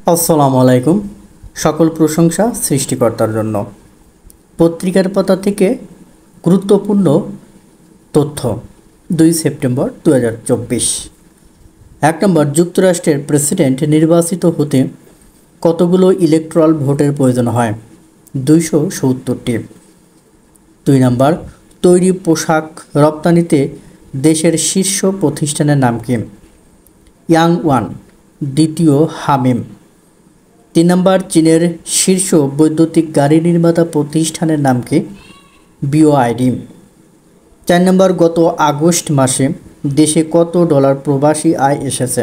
আসসালামু আলাইকুম। সকল প্রশংসা সৃষ্টিকর্তার জন্য। পত্রিকার পাতা থেকে গুরুত্বপূর্ণ তথ্য। 2 সেপ্টেম্বর 2024। 1 নম্বর, যুক্তরাষ্ট্রের প্রেসিডেন্ট নির্বাচিত হতে কতগুলো ইলেকট্রাল ভোটের প্রয়োজন হয়? 270টি। 2 নম্বর, তৈরি পোশাক রপ্তানিতে দেশের শীর্ষ প্রতিষ্ঠানের নাম কি? ইয়াংওয়ান, দ্বিতীয় হামিম। 3 নম্বর, চীনের শীর্ষ বৈদ্যুতিক গাড়ি নির্মাতা প্রতিষ্ঠানের নাম কি? BYD। 4 নম্বর, গত আগস্ট মাসে দেশে কত ডলার প্রবাসী আয় এসেছে?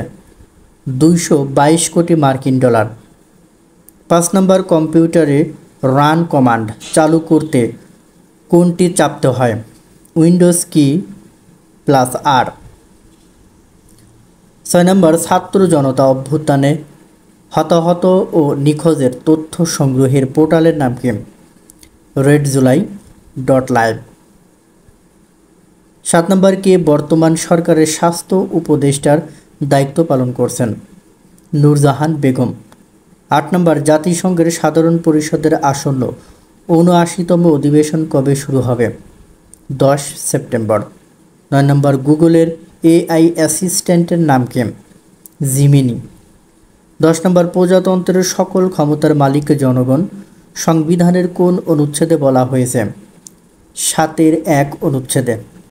222 কোটি মার্কিন ডলার। 5 নম্বর, কম্পিউটারে রান কমান্ড চালু করতে কোনটি চাপতে হয়? উইন্ডোজ কি প্লাস আর। 6 নম্বর, ছাত্র জনতা অভ্যুত্থানে হতাহত ও নিখোঁজের তথ্য সংগ্রহের পোর্টালের নাম কি? redjuly.live। 7 নম্বর, কে বর্তমান সরকারের স্বাস্থ্য উপদেষ্টার দায়িত্ব পালন করছেন? নূরজাহান বেগম। 8 নম্বর, জাতিসংঘের সাধারণ পরিষদের আসন্ন 79তম অধিবেশন কবে শুরু হবে? 10 সেপ্টেম্বর। 9 নম্বর, গুগলের AI অ্যাসিস্ট্যান্টের নাম কি? জিমিনি। 10 নম্বর, প্রজাতন্ত্রের সকল ক্ষমতার মালিক জনগণ সংবিধানের কোন অনুচ্ছেদে বলা হয়েছে? 7-1 অনুচ্ছেদে।